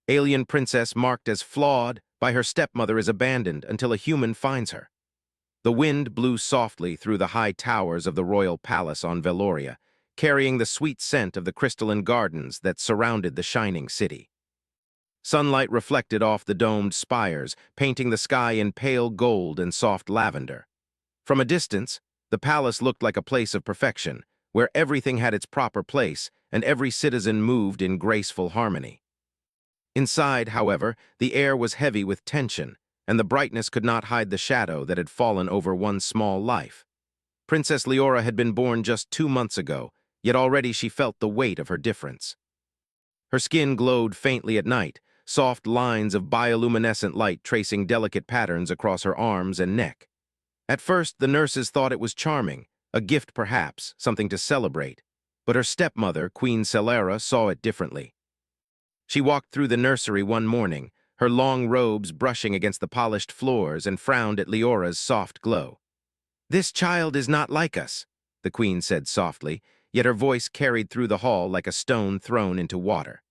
Alien princess marked as flawed by her stepmother is abandoned until a human finds her. The wind blew softly through the high towers of the royal palace on Veloria, carrying the sweet scent of the crystalline gardens that surrounded the shining city. Sunlight reflected off the domed spires, painting the sky in pale gold and soft lavender. From a distance, the palace looked like a place of perfection, where everything had its proper place and every citizen moved in graceful harmony. Inside, however, the air was heavy with tension, and the brightness could not hide the shadow that had fallen over one small life. Princess Leora had been born just 2 months ago, yet already she felt the weight of her difference. Her skin glowed faintly at night, soft lines of bioluminescent light tracing delicate patterns across her arms and neck. At first, the nurses thought it was charming, a gift perhaps, something to celebrate. But her stepmother, Queen Celera, saw it differently. She walked through the nursery one morning, her long robes brushing against the polished floors, and frowned at Leora's soft glow. "This child is not like us," the queen said softly, yet her voice carried through the hall like a stone thrown into water.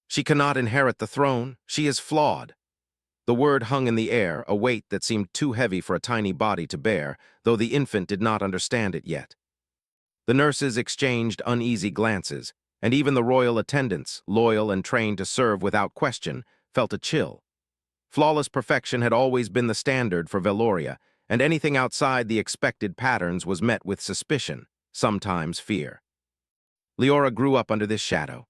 "She cannot inherit the throne. She is flawed." The word hung in the air, a weight that seemed too heavy for a tiny body to bear, though the infant did not understand it yet. The nurses exchanged uneasy glances, and even the royal attendants, loyal and trained to serve without question, felt a chill. Flawless perfection had always been the standard for Veloria, and anything outside the expected patterns was met with suspicion, sometimes fear. Leora grew up under this shadow.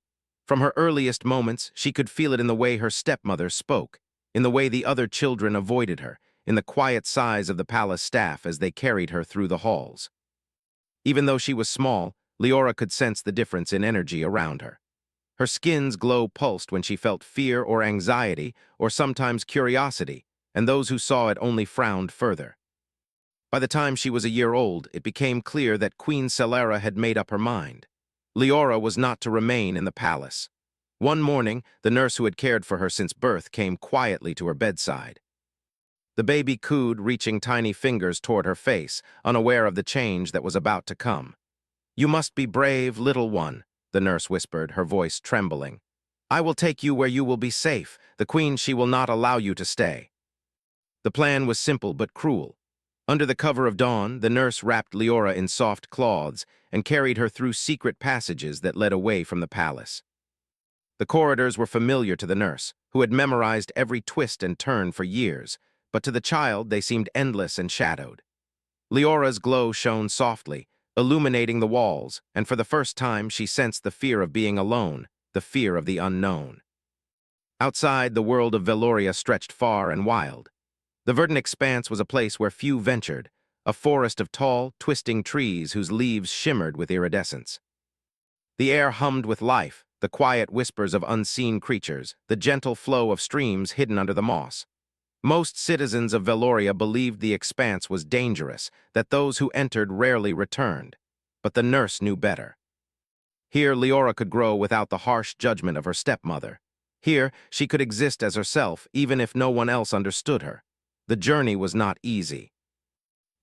From her earliest moments, she could feel it in the way her stepmother spoke, in the way the other children avoided her, in the quiet sighs of the palace staff as they carried her through the halls. Even though she was small, Leora could sense the difference in energy around her. Her skin's glow pulsed when she felt fear or anxiety, or sometimes curiosity, and those who saw it only frowned further. By the time she was a year old, it became clear that Queen Celera had made up her mind. Leora was not to remain in the palace. One morning, the nurse who had cared for her since birth came quietly to her bedside. The baby cooed, reaching tiny fingers toward her face, unaware of the change that was about to come. "You must be brave, little one," the nurse whispered, her voice trembling. "I will take you where you will be safe. The queen, she will not allow you to stay." The plan was simple but cruel. Under the cover of dawn, the nurse wrapped Leora in soft cloths and carried her through secret passages that led away from the palace. The corridors were familiar to the nurse, who had memorized every twist and turn for years, but to the child they seemed endless and shadowed. Leora's glow shone softly, illuminating the walls, and for the first time she sensed the fear of being alone, the fear of the unknown. Outside, the world of Veloria stretched far and wild. The verdant expanse was a place where few ventured, a forest of tall, twisting trees whose leaves shimmered with iridescence. The air hummed with life, the quiet whispers of unseen creatures, the gentle flow of streams hidden under the moss. Most citizens of Veloria believed the expanse was dangerous, that those who entered rarely returned. But the nurse knew better. Here, Leora could grow without the harsh judgment of her stepmother. Here, she could exist as herself, even if no one else understood her. The journey was not easy.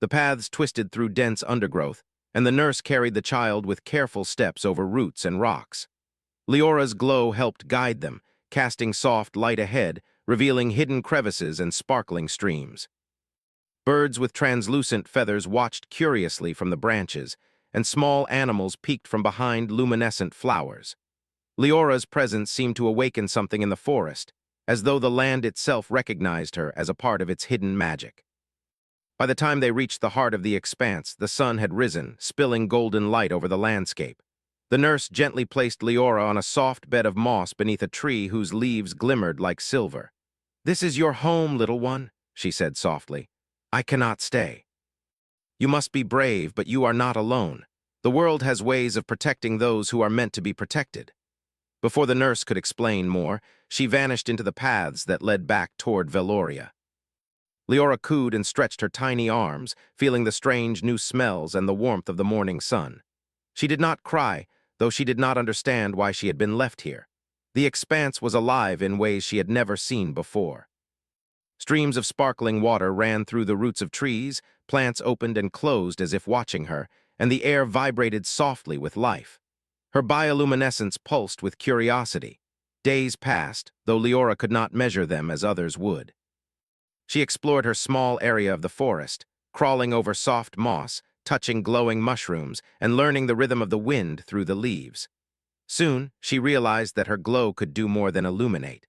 The paths twisted through dense undergrowth, and the nurse carried the child with careful steps over roots and rocks. Leora's glow helped guide them, casting soft light ahead, revealing hidden crevices and sparkling streams. Birds with translucent feathers watched curiously from the branches, and small animals peeked from behind luminescent flowers. Leora's presence seemed to awaken something in the forest, as though the land itself recognized her as a part of its hidden magic. By the time they reached the heart of the expanse, the sun had risen, spilling golden light over the landscape. The nurse gently placed Leora on a soft bed of moss beneath a tree whose leaves glimmered like silver. "This is your home, little one," she said softly. "I cannot stay. You must be brave, but you are not alone. The world has ways of protecting those who are meant to be protected." Before the nurse could explain more, she vanished into the paths that led back toward Veloria. Leora cooed and stretched her tiny arms, feeling the strange new smells and the warmth of the morning sun. She did not cry, though she did not understand why she had been left here. The expanse was alive in ways she had never seen before. Streams of sparkling water ran through the roots of trees, plants opened and closed as if watching her, and the air vibrated softly with life. Her bioluminescence pulsed with curiosity. Days passed, though Leora could not measure them as others would. She explored her small area of the forest, crawling over soft moss, touching glowing mushrooms, and learning the rhythm of the wind through the leaves. Soon, she realized that her glow could do more than illuminate.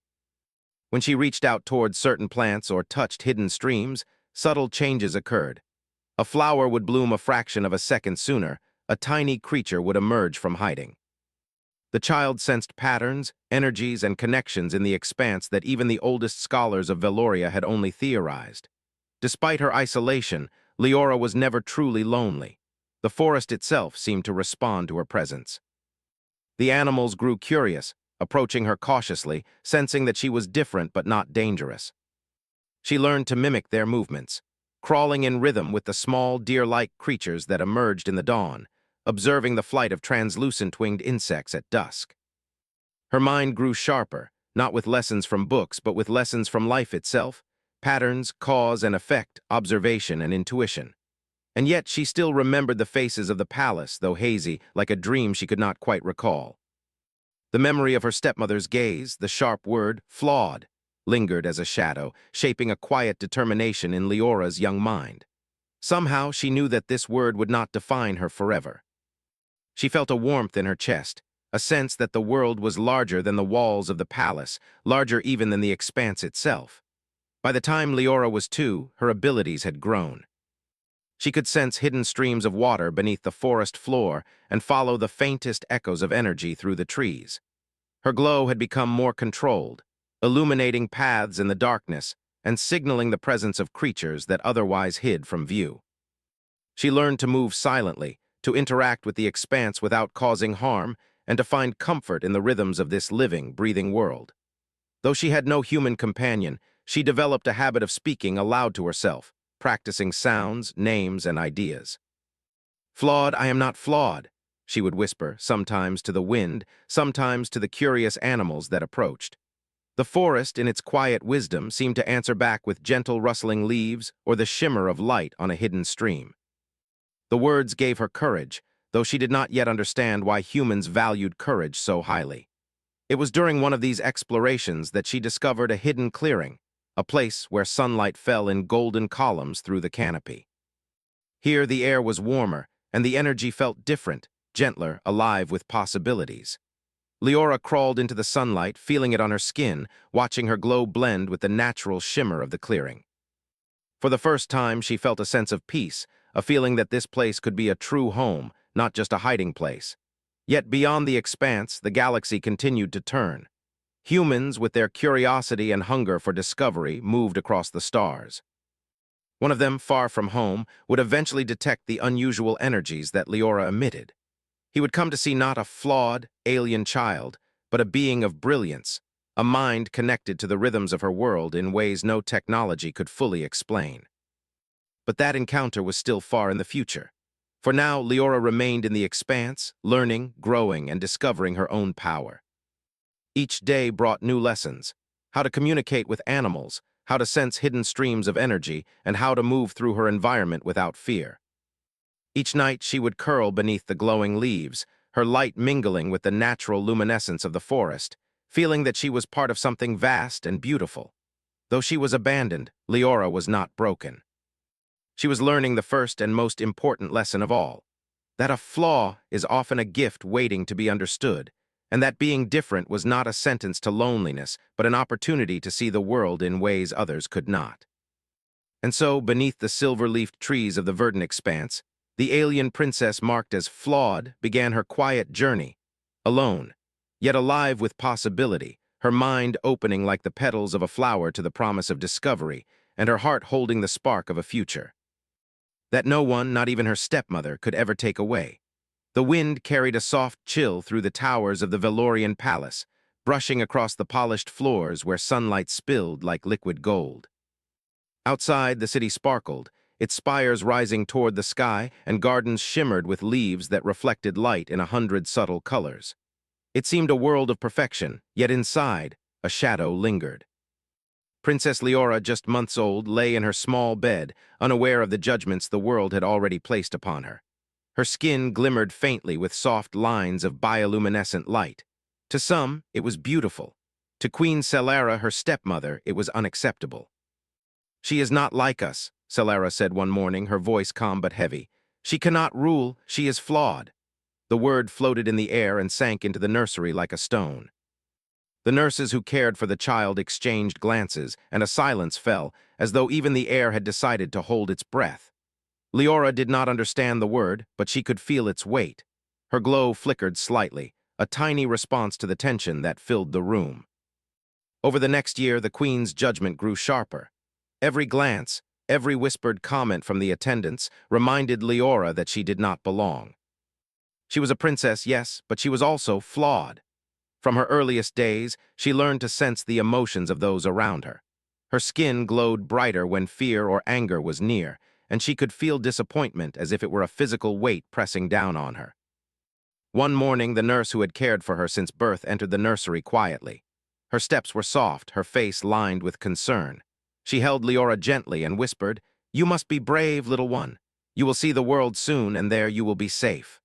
When she reached out towards certain plants or touched hidden streams, subtle changes occurred. A flower would bloom a fraction of a second sooner, a tiny creature would emerge from hiding. The child sensed patterns, energies, and connections in the expanse that even the oldest scholars of Veloria had only theorized. Despite her isolation, Leora was never truly lonely. The forest itself seemed to respond to her presence. The animals grew curious, approaching her cautiously, sensing that she was different but not dangerous. She learned to mimic their movements, crawling in rhythm with the small deer-like creatures that emerged in the dawn, observing the flight of translucent winged insects at dusk. Her mind grew sharper, not with lessons from books, but with lessons from life itself, patterns, cause and effect, observation and intuition. And yet she still remembered the faces of the palace, though hazy, like a dream she could not quite recall. The memory of her stepmother's gaze, the sharp word, flawed, lingered as a shadow, shaping a quiet determination in Leora's young mind. Somehow she knew that this word would not define her forever. She felt a warmth in her chest, a sense that the world was larger than the walls of the palace, larger even than the expanse itself. By the time Leora was 2, her abilities had grown. She could sense hidden streams of water beneath the forest floor and follow the faintest echoes of energy through the trees. Her glow had become more controlled, illuminating paths in the darkness and signaling the presence of creatures that otherwise hid from view. She learned to move silently, to interact with the expanse without causing harm, and to find comfort in the rhythms of this living, breathing world. Though she had no human companion, she developed a habit of speaking aloud to herself, practicing sounds, names, and ideas. "Flawed, I am not flawed," she would whisper, sometimes to the wind, sometimes to the curious animals that approached. The forest, in its quiet wisdom, seemed to answer back with gentle rustling leaves or the shimmer of light on a hidden stream. The words gave her courage, though she did not yet understand why humans valued courage so highly. It was during one of these explorations that she discovered a hidden clearing, a place where sunlight fell in golden columns through the canopy. Here the air was warmer, and the energy felt different, gentler, alive with possibilities. Leora crawled into the sunlight, feeling it on her skin, watching her glow blend with the natural shimmer of the clearing. For the first time, she felt a sense of peace, a feeling that this place could be a true home, not just a hiding place. Yet beyond the expanse, the galaxy continued to turn. Humans, with their curiosity and hunger for discovery, moved across the stars. One of them, far from home, would eventually detect the unusual energies that Leora emitted. He would come to see not a flawed, alien child, but a being of brilliance, a mind connected to the rhythms of her world in ways no technology could fully explain. But that encounter was still far in the future. For now, Leora remained in the expanse, learning, growing, and discovering her own power. Each day brought new lessons: how to communicate with animals, how to sense hidden streams of energy, and how to move through her environment without fear. Each night she would curl beneath the glowing leaves, her light mingling with the natural luminescence of the forest, feeling that she was part of something vast and beautiful. Though she was abandoned, Leora was not broken. She was learning the first and most important lesson of all: that a flaw is often a gift waiting to be understood, and that being different was not a sentence to loneliness, but an opportunity to see the world in ways others could not. And so, beneath the silver-leafed trees of the verdant expanse, the alien princess marked as flawed began her quiet journey, alone, yet alive with possibility, her mind opening like the petals of a flower to the promise of discovery, and her heart holding the spark of a future that no one, not even her stepmother, could ever take away. The wind carried a soft chill through the towers of the Velorian palace, brushing across the polished floors where sunlight spilled like liquid gold. Outside, the city sparkled, its spires rising toward the sky, and gardens shimmered with leaves that reflected light in 100 subtle colors. It seemed a world of perfection, yet inside, a shadow lingered. Princess Leora, just months old, lay in her small bed, unaware of the judgments the world had already placed upon her. Her skin glimmered faintly with soft lines of bioluminescent light. To some, it was beautiful. To Queen Celara, her stepmother, it was unacceptable. "She is not like us," Celara said one morning, her voice calm but heavy. "She cannot rule, she is flawed." The word floated in the air and sank into the nursery like a stone. The nurses who cared for the child exchanged glances, and a silence fell, as though even the air had decided to hold its breath. Leora did not understand the word, but she could feel its weight. Her glow flickered slightly, a tiny response to the tension that filled the room. Over the next year, the Queen's judgment grew sharper. Every glance, every whispered comment from the attendants reminded Leora that she did not belong. She was a princess, yes, but she was also flawed. From her earliest days, she learned to sense the emotions of those around her. Her skin glowed brighter when fear or anger was near, and she could feel disappointment as if it were a physical weight pressing down on her. One morning, the nurse who had cared for her since birth entered the nursery quietly. Her steps were soft, her face lined with concern. She held Leora gently and whispered, "You must be brave, little one. You will see the world soon, and there you will be safe."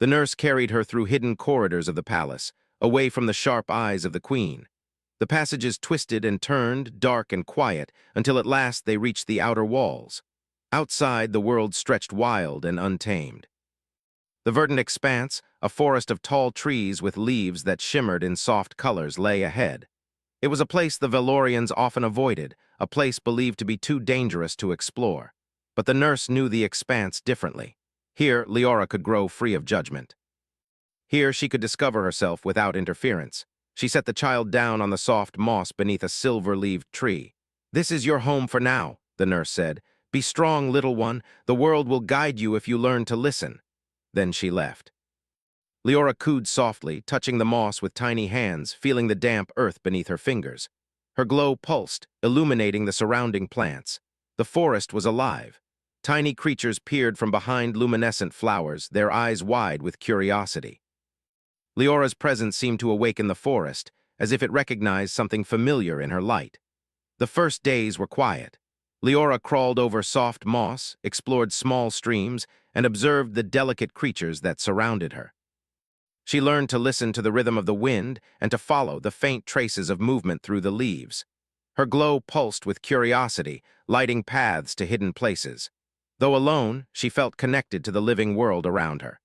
The nurse carried her through hidden corridors of the palace, away from the sharp eyes of the Queen. The passages twisted and turned, dark and quiet, until at last they reached the outer walls. Outside, the world stretched wild and untamed. The verdant expanse, a forest of tall trees with leaves that shimmered in soft colors, lay ahead. It was a place the Valorians often avoided, a place believed to be too dangerous to explore. But the nurse knew the expanse differently. Here, Leora could grow free of judgment. Here, she could discover herself without interference. She set the child down on the soft moss beneath a silver-leaved tree. "This is your home for now," the nurse said. "Be strong, little one. The world will guide you if you learn to listen." Then she left. Leora cooed softly, touching the moss with tiny hands, feeling the damp earth beneath her fingers. Her glow pulsed, illuminating the surrounding plants. The forest was alive. Tiny creatures peered from behind luminescent flowers, their eyes wide with curiosity. Leora's presence seemed to awaken the forest, as if it recognized something familiar in her light. The first days were quiet. Leora crawled over soft moss, explored small streams, and observed the delicate creatures that surrounded her. She learned to listen to the rhythm of the wind and to follow the faint traces of movement through the leaves. Her glow pulsed with curiosity, lighting paths to hidden places. Though alone, she felt connected to the living world around her.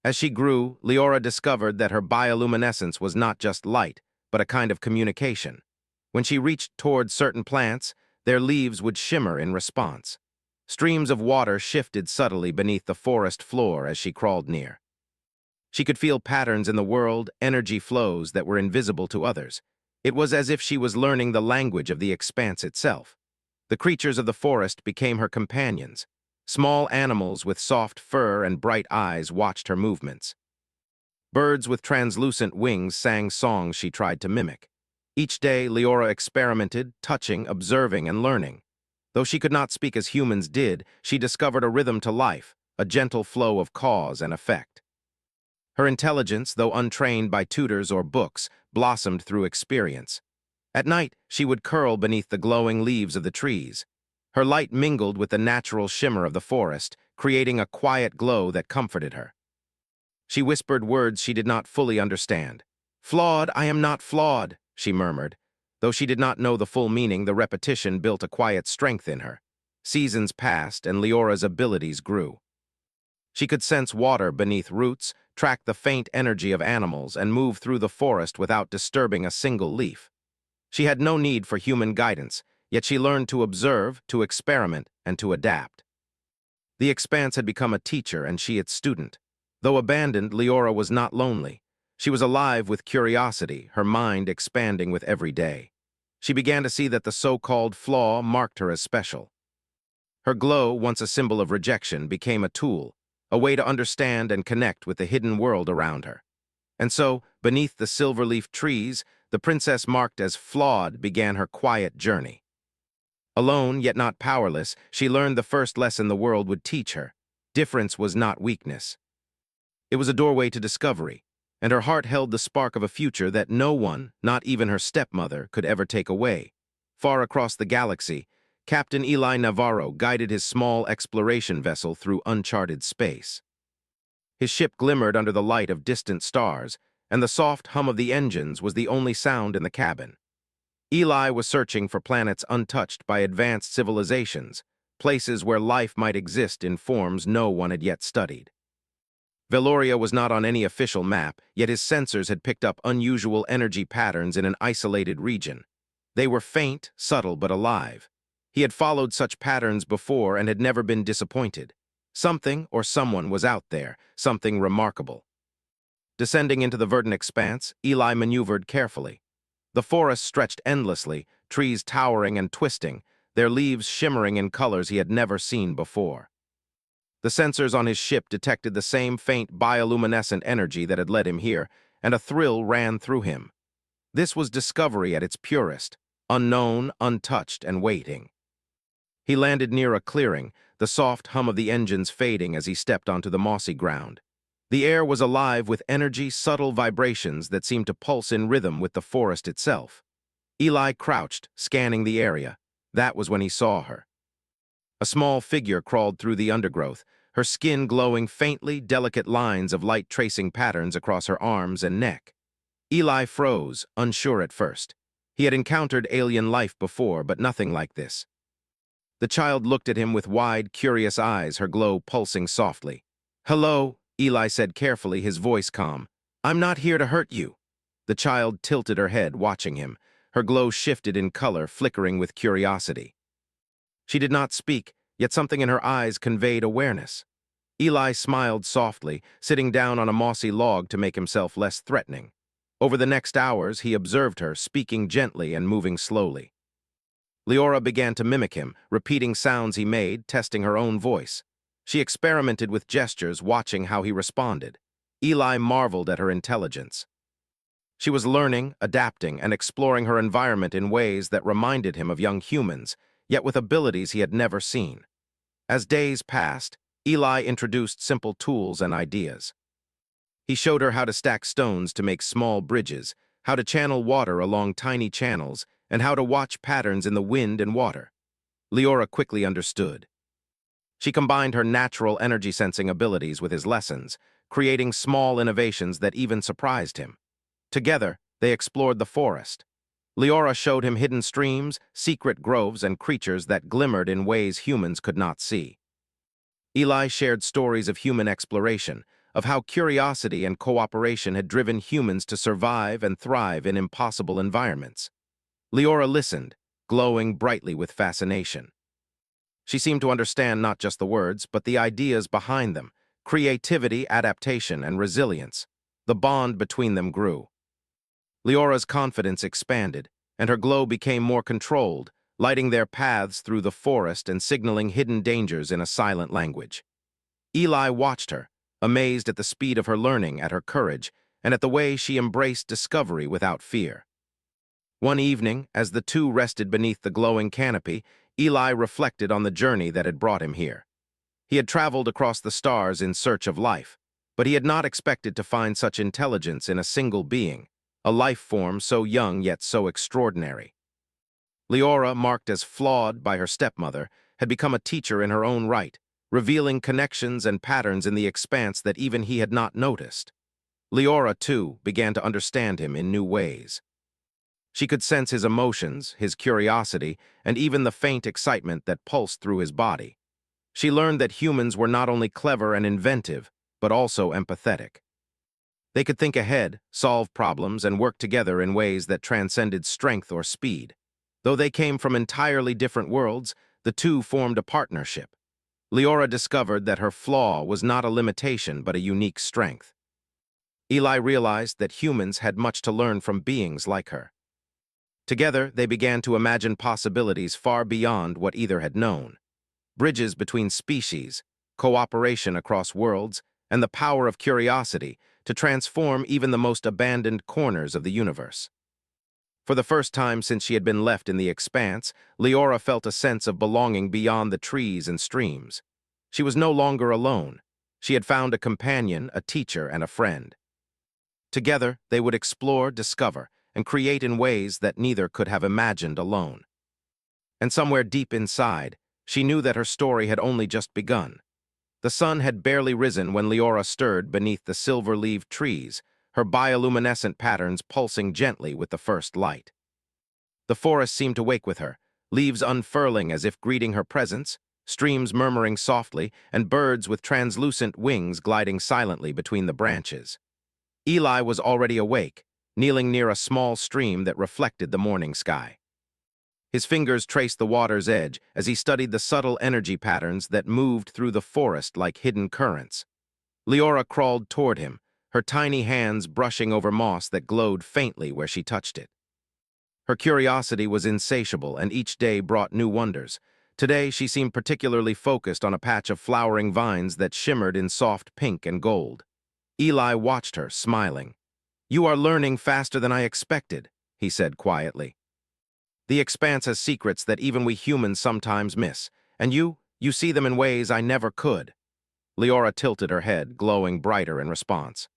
As she grew, Leora discovered that her bioluminescence was not just light, but a kind of communication. When she reached toward certain plants, their leaves would shimmer in response. Streams of water shifted subtly beneath the forest floor as she crawled near. She could feel patterns in the world, energy flows that were invisible to others. It was as if she was learning the language of the expanse itself. The creatures of the forest became her companions. Small animals with soft fur and bright eyes watched her movements. Birds with translucent wings sang songs she tried to mimic. Each day, Leora experimented, touching, observing, and learning. Though she could not speak as humans did, she discovered a rhythm to life, a gentle flow of cause and effect. Her intelligence, though untrained by tutors or books, blossomed through experience. At night, she would curl beneath the glowing leaves of the trees. Her light mingled with the natural shimmer of the forest, creating a quiet glow that comforted her. She whispered words she did not fully understand. "Flawed, I am not flawed," she murmured. Though she did not know the full meaning, the repetition built a quiet strength in her. Seasons passed, and Leora's abilities grew. She could sense water beneath roots, track the faint energy of animals, and move through the forest without disturbing a single leaf. She had no need for human guidance, yet she learned to observe, to experiment, and to adapt. The expanse had become a teacher, and she its student. Though abandoned, Leora was not lonely. She was alive with curiosity, her mind expanding with every day. She began to see that the so-called flaw marked her as special. Her glow, once a symbol of rejection, became a tool, a way to understand and connect with the hidden world around her. And so, beneath the silver-leaf trees, the princess marked as flawed began her quiet journey. Alone, yet not powerless, she learned the first lesson the world would teach her. Difference was not weakness. It was a doorway to discovery, and her heart held the spark of a future that no one, not even her stepmother, could ever take away. Far across the galaxy, Captain Eli Navarro guided his small exploration vessel through uncharted space. His ship glimmered under the light of distant stars, and the soft hum of the engines was the only sound in the cabin. Eli was searching for planets untouched by advanced civilizations, places where life might exist in forms no one had yet studied. Veloria was not on any official map, yet his sensors had picked up unusual energy patterns in an isolated region. They were faint, subtle, but alive. He had followed such patterns before and had never been disappointed. Something or someone was out there, something remarkable. Descending into the verdant expanse, Eli maneuvered carefully. The forest stretched endlessly, trees towering and twisting, their leaves shimmering in colors he had never seen before. The sensors on his ship detected the same faint bioluminescent energy that had led him here, and a thrill ran through him. This was discovery at its purest, unknown, untouched, and waiting. He landed near a clearing, the soft hum of the engines fading as he stepped onto the mossy ground. The air was alive with energy, subtle vibrations that seemed to pulse in rhythm with the forest itself. Eli crouched, scanning the area. That was when he saw her. A small figure crawled through the undergrowth, her skin glowing faintly, delicate lines of light tracing patterns across her arms and neck. Eli froze, unsure at first. He had encountered alien life before, but nothing like this. The child looked at him with wide, curious eyes, her glow pulsing softly. "Hello," Eli said carefully, his voice calm. "I'm not here to hurt you." The child tilted her head, watching him. Her glow shifted in color, flickering with curiosity. She did not speak, yet something in her eyes conveyed awareness. Eli smiled softly, sitting down on a mossy log to make himself less threatening. Over the next hours, he observed her, speaking gently and moving slowly. Leora began to mimic him, repeating sounds he made, testing her own voice. She experimented with gestures, watching how he responded. Eli marveled at her intelligence. She was learning, adapting, and exploring her environment in ways that reminded him of young humans, yet with abilities he had never seen. As days passed, Eli introduced simple tools and ideas. He showed her how to stack stones to make small bridges, how to channel water along tiny channels, and how to watch patterns in the wind and water. Leora quickly understood. She combined her natural energy-sensing abilities with his lessons, creating small innovations that even surprised him. Together, they explored the forest. Leora showed him hidden streams, secret groves, and creatures that glimmered in ways humans could not see. Eli shared stories of human exploration, of how curiosity and cooperation had driven humans to survive and thrive in impossible environments. Leora listened, glowing brightly with fascination. She seemed to understand not just the words, but the ideas behind them: creativity, adaptation, and resilience. The bond between them grew. Leora's confidence expanded, and her glow became more controlled, lighting their paths through the forest and signaling hidden dangers in a silent language. Eli watched her, amazed at the speed of her learning, at her courage, and at the way she embraced discovery without fear. One evening, as the two rested beneath the glowing canopy, Eli reflected on the journey that had brought him here. He had traveled across the stars in search of life, but he had not expected to find such intelligence in a single being, a life form so young yet so extraordinary. Leora, marked as flawed by her stepmother, had become a teacher in her own right, revealing connections and patterns in the expanse that even he had not noticed. Leora, too, began to understand him in new ways. She could sense his emotions, his curiosity, and even the faint excitement that pulsed through his body. She learned that humans were not only clever and inventive, but also empathetic. They could think ahead, solve problems, and work together in ways that transcended strength or speed. Though they came from entirely different worlds, the two formed a partnership. Leora discovered that her flaw was not a limitation but a unique strength. Eli realized that humans had much to learn from beings like her. Together, they began to imagine possibilities far beyond what either had known. Bridges between species, cooperation across worlds, and the power of curiosity to transform even the most abandoned corners of the universe. For the first time since she had been left in the expanse, Leora felt a sense of belonging beyond the trees and streams. She was no longer alone. She had found a companion, a teacher, and a friend. Together, they would explore, discover, and create in ways that neither could have imagined alone. And somewhere deep inside, she knew that her story had only just begun. The sun had barely risen when Leora stirred beneath the silver-leaved trees, her bioluminescent patterns pulsing gently with the first light. The forest seemed to wake with her, leaves unfurling as if greeting her presence, streams murmuring softly, and birds with translucent wings gliding silently between the branches. Eli was already awake, kneeling near a small stream that reflected the morning sky. His fingers traced the water's edge as he studied the subtle energy patterns that moved through the forest like hidden currents. Leora crawled toward him, her tiny hands brushing over moss that glowed faintly where she touched it. Her curiosity was insatiable, and each day brought new wonders. Today, she seemed particularly focused on a patch of flowering vines that shimmered in soft pink and gold. Eli watched her, smiling. "You are learning faster than I expected," he said quietly. "The expanse has secrets that even we humans sometimes miss, and you see them in ways I never could." Leora tilted her head, glowing brighter in response.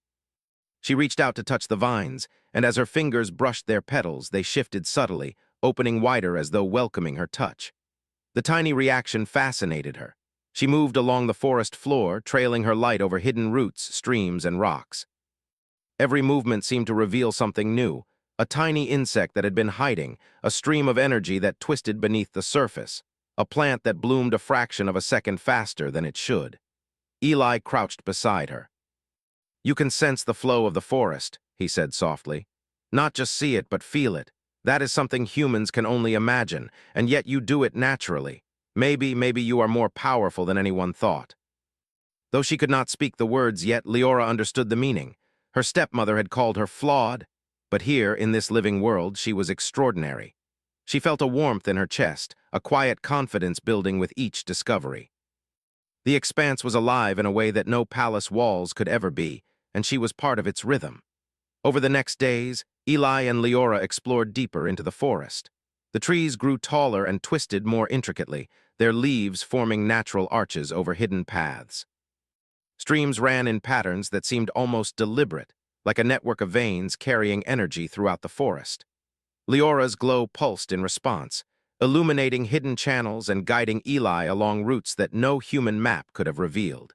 She reached out to touch the vines, and as her fingers brushed their petals, they shifted subtly, opening wider as though welcoming her touch. The tiny reaction fascinated her. She moved along the forest floor, trailing her light over hidden roots, streams, and rocks. Every movement seemed to reveal something new, a tiny insect that had been hiding, a stream of energy that twisted beneath the surface, a plant that bloomed a fraction of a second faster than it should. Eli crouched beside her. "You can sense the flow of the forest," he said softly. "Not just see it, but feel it. That is something humans can only imagine, and yet you do it naturally. Maybe you are more powerful than anyone thought." Though she could not speak the words yet, Leora understood the meaning. Her stepmother had called her flawed, but here, in this living world, she was extraordinary. She felt a warmth in her chest, a quiet confidence building with each discovery. The expanse was alive in a way that no palace walls could ever be, and she was part of its rhythm. Over the next days, Eli and Leora explored deeper into the forest. The trees grew taller and twisted more intricately, their leaves forming natural arches over hidden paths. Streams ran in patterns that seemed almost deliberate, like a network of veins carrying energy throughout the forest. Leora's glow pulsed in response, illuminating hidden channels and guiding Eli along routes that no human map could have revealed.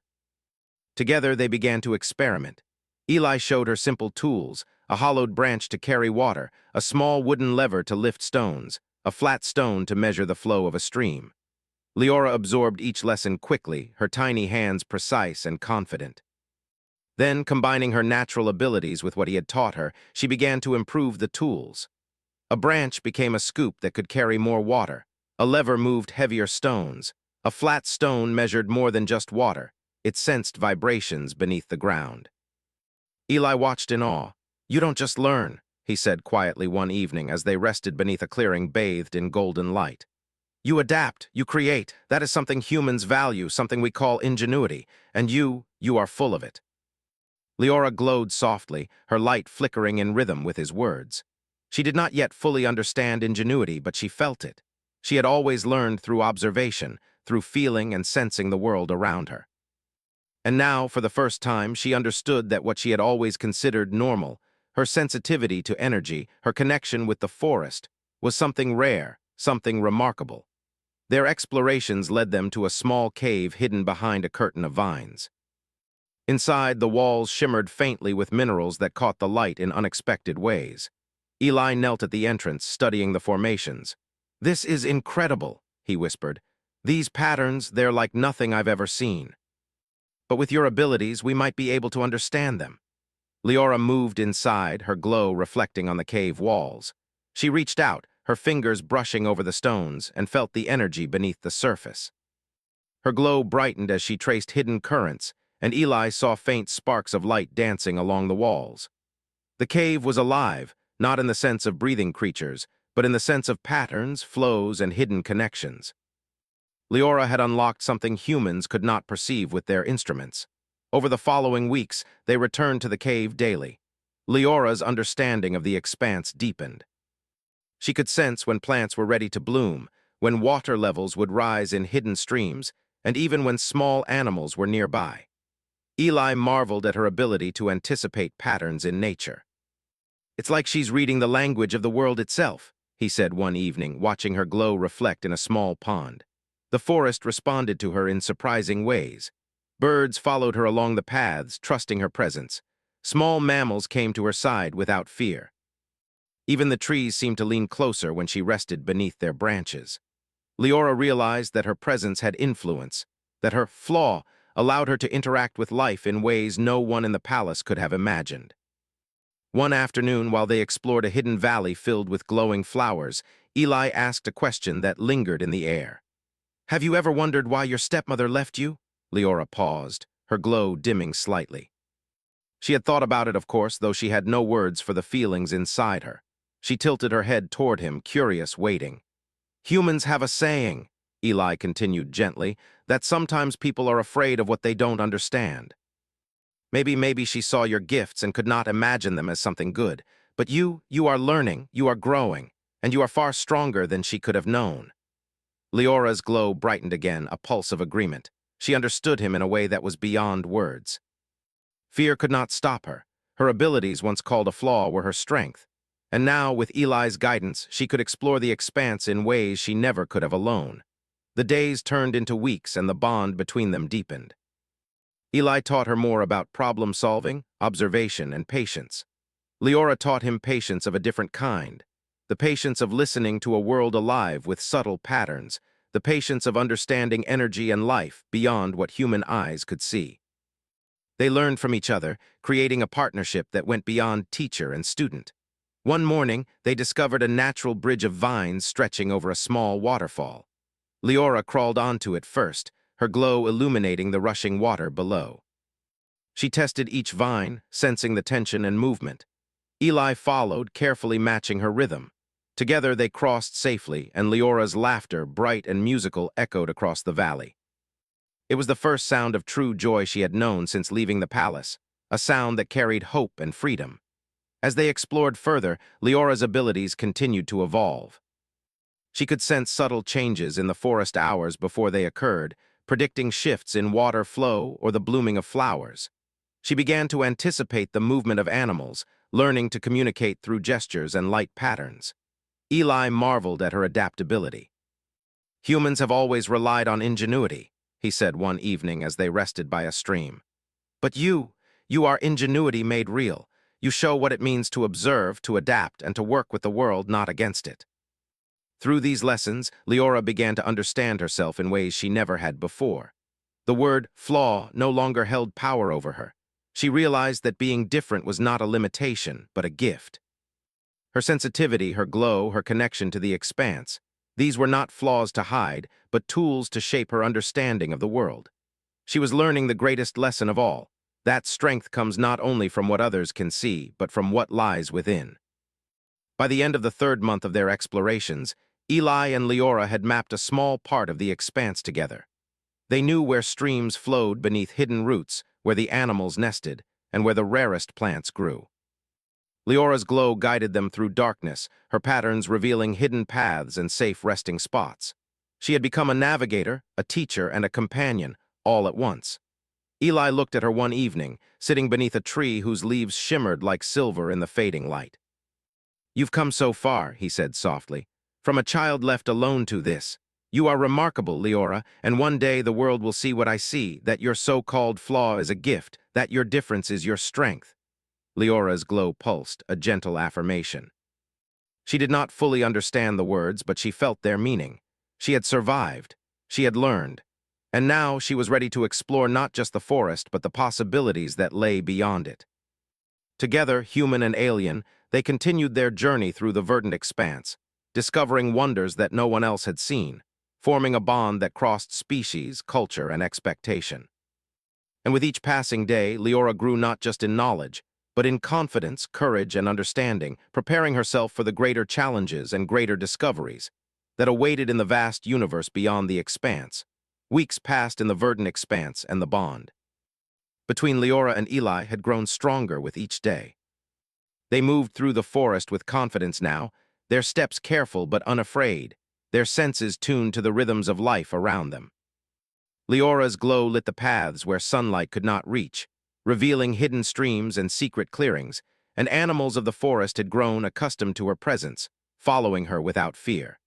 Together, they began to experiment. Eli showed her simple tools, a hollowed branch to carry water, a small wooden lever to lift stones, a flat stone to measure the flow of a stream. Leora absorbed each lesson quickly, her tiny hands precise and confident. Then, combining her natural abilities with what he had taught her, she began to improve the tools. A branch became a scoop that could carry more water, a lever moved heavier stones, a flat stone measured more than just water, it sensed vibrations beneath the ground. Eli watched in awe. "You don't just learn," he said quietly one evening as they rested beneath a clearing bathed in golden light. "You adapt, you create. That is something humans value, something we call ingenuity, and you are full of it." Leora glowed softly, her light flickering in rhythm with his words. She did not yet fully understand ingenuity, but she felt it. She had always learned through observation, through feeling and sensing the world around her. And now, for the first time, she understood that what she had always considered normal, her sensitivity to energy, her connection with the forest, was something rare, something remarkable. Their explorations led them to a small cave hidden behind a curtain of vines. Inside, the walls shimmered faintly with minerals that caught the light in unexpected ways. Eli knelt at the entrance, studying the formations. "This is incredible," he whispered. "These patterns, they're like nothing I've ever seen. But with your abilities, we might be able to understand them." Leora moved inside, her glow reflecting on the cave walls. She reached out, her fingers brushing over the stones, and felt the energy beneath the surface. Her glow brightened as she traced hidden currents, and Eli saw faint sparks of light dancing along the walls. The cave was alive, not in the sense of breathing creatures, but in the sense of patterns, flows, and hidden connections. Leora had unlocked something humans could not perceive with their instruments. Over the following weeks, they returned to the cave daily. Leora's understanding of the expanse deepened. She could sense when plants were ready to bloom, when water levels would rise in hidden streams, and even when small animals were nearby. Eli marveled at her ability to anticipate patterns in nature. "It's like she's reading the language of the world itself," he said one evening, watching her glow reflect in a small pond. The forest responded to her in surprising ways. Birds followed her along the paths, trusting her presence. Small mammals came to her side without fear. Even the trees seemed to lean closer when she rested beneath their branches. Leora realized that her presence had influence, that her flaw allowed her to interact with life in ways no one in the palace could have imagined. One afternoon, while they explored a hidden valley filled with glowing flowers, Eli asked a question that lingered in the air. "Have you ever wondered why your stepmother left you?" Leora paused, her glow dimming slightly. She had thought about it, of course, though she had no words for the feelings inside her. She tilted her head toward him, curious, waiting. "Humans have a saying," Eli continued gently, "that sometimes people are afraid of what they don't understand. Maybe she saw your gifts and could not imagine them as something good. But you are learning, you are growing, and you are far stronger than she could have known." Leora's glow brightened again, a pulse of agreement. She understood him in a way that was beyond words. Fear could not stop her. Her abilities, once called a flaw, were her strength. And now, with Eli's guidance, she could explore the expanse in ways she never could have alone. The days turned into weeks, and the bond between them deepened. Eli taught her more about problem-solving, observation, and patience. Leora taught him patience of a different kind. The patience of listening to a world alive with subtle patterns, the patience of understanding energy and life beyond what human eyes could see. They learned from each other, creating a partnership that went beyond teacher and student. One morning, they discovered a natural bridge of vines stretching over a small waterfall. Leora crawled onto it first, her glow illuminating the rushing water below. She tested each vine, sensing the tension and movement. Eli followed, carefully matching her rhythm. Together they crossed safely, and Leora's laughter, bright and musical, echoed across the valley. It was the first sound of true joy she had known since leaving the palace, a sound that carried hope and freedom. As they explored further, Leora's abilities continued to evolve. She could sense subtle changes in the forest hours before they occurred, predicting shifts in water flow or the blooming of flowers. She began to anticipate the movement of animals, learning to communicate through gestures and light patterns. Eli marveled at her adaptability. "Humans have always relied on ingenuity," he said one evening as they rested by a stream. "But you are ingenuity made real. You show what it means to observe, to adapt, and to work with the world, not against it." Through these lessons, Leora began to understand herself in ways she never had before. The word flaw no longer held power over her. She realized that being different was not a limitation, but a gift. Her sensitivity, her glow, her connection to the expanse, these were not flaws to hide, but tools to shape her understanding of the world. She was learning the greatest lesson of all. That strength comes not only from what others can see, but from what lies within. By the end of the third month of their explorations, Eli and Leora had mapped a small part of the expanse together. They knew where streams flowed beneath hidden roots, where the animals nested, and where the rarest plants grew. Leora's glow guided them through darkness, her patterns revealing hidden paths and safe resting spots. She had become a navigator, a teacher, and a companion, all at once. Eli looked at her one evening, sitting beneath a tree whose leaves shimmered like silver in the fading light. "You've come so far," he said softly. "From a child left alone to this. You are remarkable, Leora, and one day the world will see what I see, that your so-called flaw is a gift, that your difference is your strength." Leora's glow pulsed, a gentle affirmation. She did not fully understand the words, but she felt their meaning. She had survived. She had learned. And now she was ready to explore not just the forest, but the possibilities that lay beyond it. Together, human and alien, they continued their journey through the verdant expanse, discovering wonders that no one else had seen, forming a bond that crossed species, culture, and expectation. And with each passing day, Leora grew not just in knowledge, but in confidence, courage, and understanding, preparing herself for the greater challenges and greater discoveries that awaited in the vast universe beyond the expanse. Weeks passed in the verdant expanse, and the bond between Leora and Eli had grown stronger with each day. They moved through the forest with confidence now, their steps careful but unafraid, their senses tuned to the rhythms of life around them. Leora's glow lit the paths where sunlight could not reach, revealing hidden streams and secret clearings, and animals of the forest had grown accustomed to her presence, following her without fear.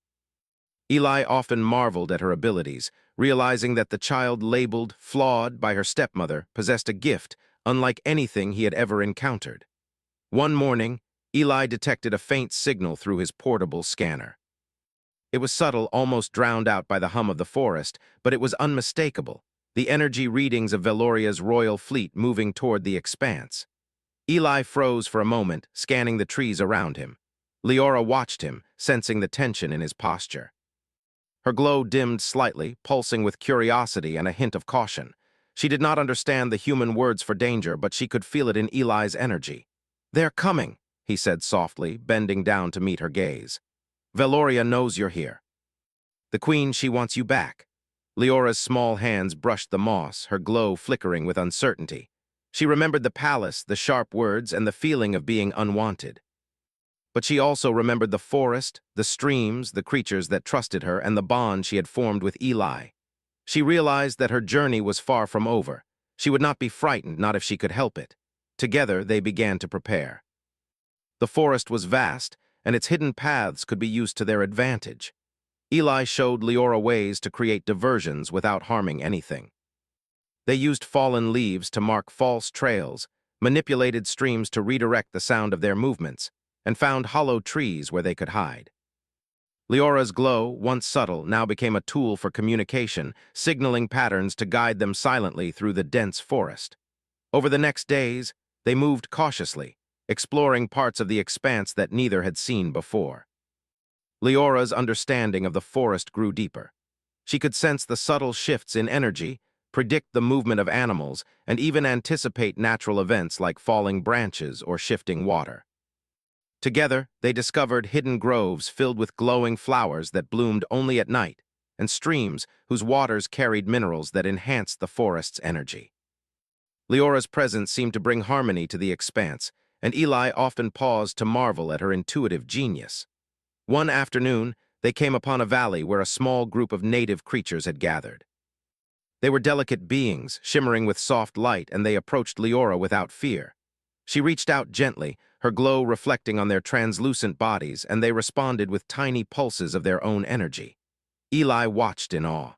Eli often marveled at her abilities, realizing that the child labeled flawed by her stepmother possessed a gift unlike anything he had ever encountered. One morning, Eli detected a faint signal through his portable scanner. It was subtle, almost drowned out by the hum of the forest, but it was unmistakable, the energy readings of Veloria's royal fleet moving toward the expanse. Eli froze for a moment, scanning the trees around him. Leora watched him, sensing the tension in his posture. Her glow dimmed slightly, pulsing with curiosity and a hint of caution. She did not understand the human words for danger, but she could feel it in Eli's energy. "They're coming," he said softly, bending down to meet her gaze. "Veloria knows you're here. The Queen, she wants you back." Leora's small hands brushed the moss, her glow flickering with uncertainty. She remembered the palace, the sharp words, and the feeling of being unwanted. But she also remembered the forest, the streams, the creatures that trusted her, and the bond she had formed with Eli. She realized that her journey was far from over. She would not be frightened, not if she could help it. Together, they began to prepare. The forest was vast, and its hidden paths could be used to their advantage. Eli showed Leora ways to create diversions without harming anything. They used fallen leaves to mark false trails, manipulated streams to redirect the sound of their movements, and found hollow trees where they could hide. Leora's glow, once subtle, now became a tool for communication, signaling patterns to guide them silently through the dense forest. Over the next days, they moved cautiously, exploring parts of the expanse that neither had seen before. Leora's understanding of the forest grew deeper. She could sense the subtle shifts in energy, predict the movement of animals, and even anticipate natural events like falling branches or shifting water. Together, they discovered hidden groves filled with glowing flowers that bloomed only at night, and streams whose waters carried minerals that enhanced the forest's energy. Leora's presence seemed to bring harmony to the expanse, and Eli often paused to marvel at her intuitive genius. One afternoon, they came upon a valley where a small group of native creatures had gathered. They were delicate beings, shimmering with soft light, and they approached Leora without fear. She reached out gently, her glow reflecting on their translucent bodies, and they responded with tiny pulses of their own energy. Eli watched in awe.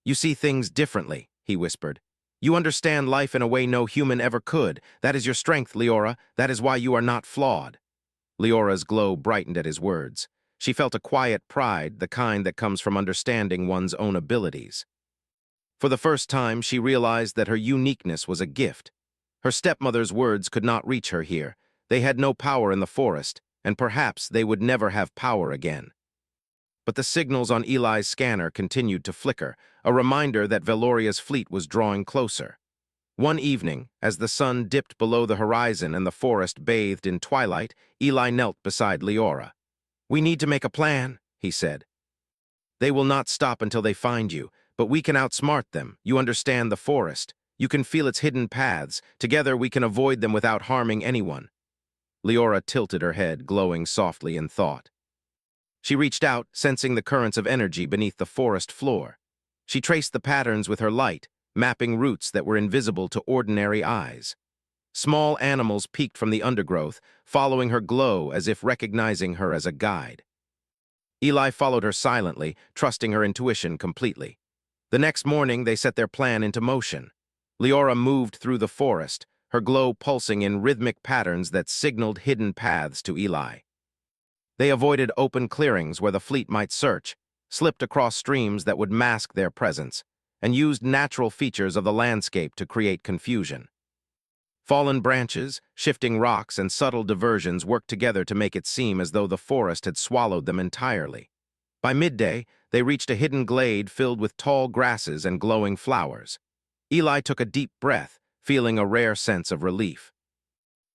"You see things differently," he whispered. "You understand life in a way no human ever could. That is your strength, Leora. That is why you are not flawed." Leora's glow brightened at his words. She felt a quiet pride, the kind that comes from understanding one's own abilities. For the first time, she realized that her uniqueness was a gift. Her stepmother's words could not reach her here. They had no power in the forest, and perhaps they would never have power again. But the signals on Eli's scanner continued to flicker, a reminder that Veloria's fleet was drawing closer. One evening, as the sun dipped below the horizon and the forest bathed in twilight, Eli knelt beside Leora. "We need to make a plan," he said. "They will not stop until they find you, but we can outsmart them. You understand the forest. You can feel its hidden paths. Together we can avoid them without harming anyone." Leora tilted her head, glowing softly in thought. She reached out, sensing the currents of energy beneath the forest floor. She traced the patterns with her light, mapping routes that were invisible to ordinary eyes. Small animals peeked from the undergrowth, following her glow as if recognizing her as a guide. Eli followed her silently, trusting her intuition completely. The next morning, they set their plan into motion. Leora moved through the forest, her glow pulsing in rhythmic patterns that signaled hidden paths to Eli. They avoided open clearings where the fleet might search, slipped across streams that would mask their presence, and used natural features of the landscape to create confusion. Fallen branches, shifting rocks, and subtle diversions worked together to make it seem as though the forest had swallowed them entirely. By midday, they reached a hidden glade filled with tall grasses and glowing flowers. Eli took a deep breath, feeling a rare sense of relief.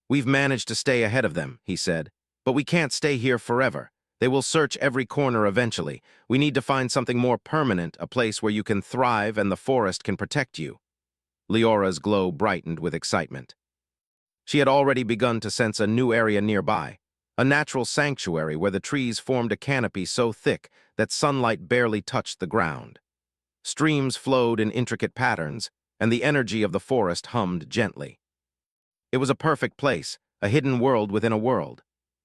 "We've managed to stay ahead of them," he said, "but we can't stay here forever. They will search every corner eventually. We need to find something more permanent, a place where you can thrive and the forest can protect you." Leora's glow brightened with excitement. She had already begun to sense a new area nearby, a natural sanctuary where the trees formed a canopy so thick that sunlight barely touched the ground. Streams flowed in intricate patterns, and the energy of the forest hummed gently. It was a perfect place, a hidden world within a world.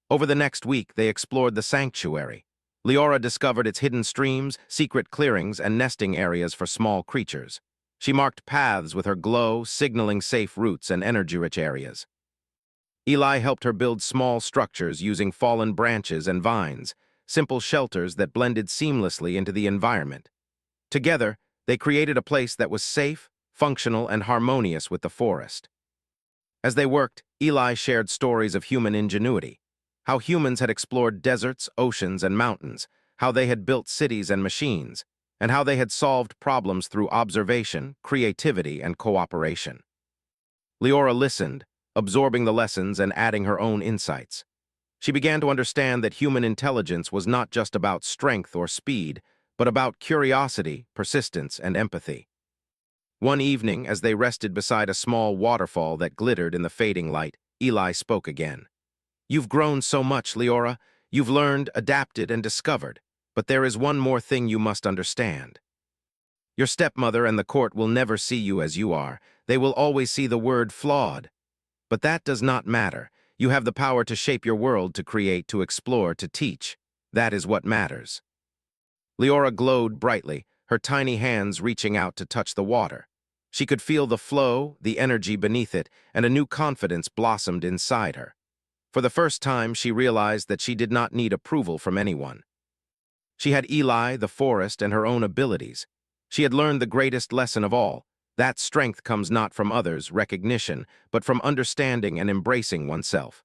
Over the next week, they explored the sanctuary. Leora discovered its hidden streams, secret clearings, and nesting areas for small creatures. She marked paths with her glow, signaling safe routes and energy-rich areas. Eli helped her build small structures using fallen branches and vines, simple shelters that blended seamlessly into the environment. Together, they created a place that was safe, functional, and harmonious with the forest. As they worked, Eli shared stories of human ingenuity, how humans had explored deserts, oceans, and mountains, how they had built cities and machines, and how they had solved problems through observation, creativity, and cooperation. Leora listened, absorbing the lessons and adding her own insights. She began to understand that human intelligence was not just about strength or speed, but about curiosity, persistence, and empathy. One evening, as they rested beside a small waterfall that glittered in the fading light, Eli spoke again. "You've grown so much, Leora. You've learned, adapted, and discovered. But there is one more thing you must understand. Your stepmother and the court will never see you as you are. They will always see the word flawed. But that does not matter. You have the power to shape your world, to create, to explore, to teach. That is what matters." Leora glowed brightly, her tiny hands reaching out to touch the water. She could feel the flow, the energy beneath it, and a new confidence blossomed inside her. For the first time, she realized that she did not need approval from anyone. She had Eli, the forest, and her own abilities. She had learned the greatest lesson of all. That strength comes not from others' recognition, but from understanding and embracing oneself.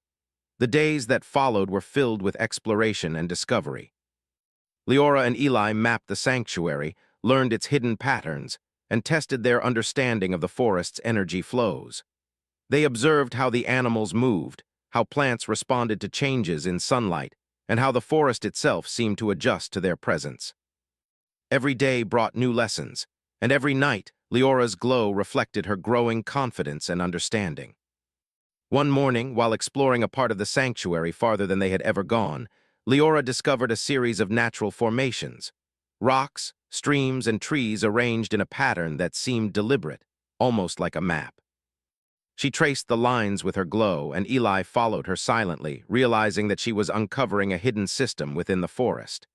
The days that followed were filled with exploration and discovery. Leora and Eli mapped the sanctuary, learned its hidden patterns, and tested their understanding of the forest's energy flows. They observed how the animals moved, how plants responded to changes in sunlight, and how the forest itself seemed to adjust to their presence. Every day brought new lessons, and every night, Leora's glow reflected her growing confidence and understanding. One morning, while exploring a part of the sanctuary farther than they had ever gone, Leora discovered a series of natural formations, rocks, streams, and trees arranged in a pattern that seemed deliberate, almost like a map. She traced the lines with her glow, and Eli followed her silently, realizing that she was uncovering a hidden system within the forest.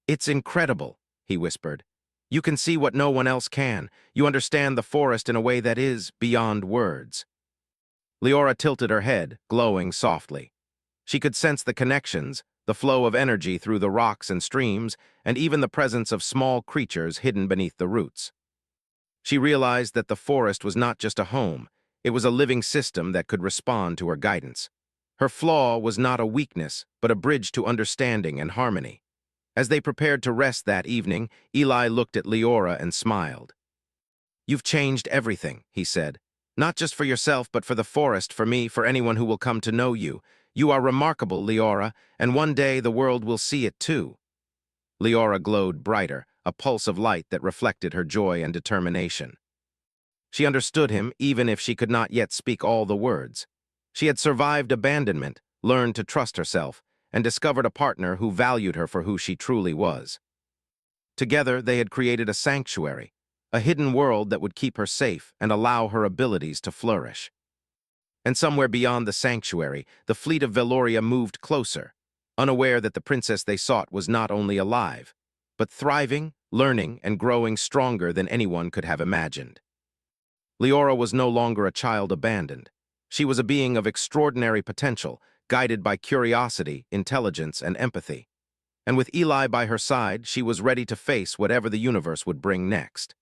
"It's incredible," he whispered. "You can see what no one else can. You understand the forest in a way that is beyond words." Leora tilted her head, glowing softly. She could sense the connections, the flow of energy through the rocks and streams, and even the presence of small creatures hidden beneath the roots. She realized that the forest was not just a home, it was a living system that could respond to her guidance. Her flaw was not a weakness, but a bridge to understanding and harmony. As they prepared to rest that evening, Eli looked at Leora and smiled. "You've changed everything," he said. "Not just for yourself, but for the forest, for me, for anyone who will come to know you. You are remarkable, Leora, and one day the world will see it too." Leora glowed brighter, a pulse of light that reflected her joy and determination. She understood him, even if she could not yet speak all the words. She had survived abandonment, learned to trust herself, and discovered a partner who valued her for who she truly was. Together, they had created a sanctuary, a hidden world that would keep her safe and allow her abilities to flourish. And somewhere beyond the sanctuary, the fleet of Veloria moved closer, unaware that the princess they sought was not only alive, but thriving, learning, and growing stronger than anyone could have imagined. Leora was no longer a child abandoned. She was a being of extraordinary potential, guided by curiosity, intelligence, and empathy. And with Eli by her side, she was ready to face whatever the universe would bring next.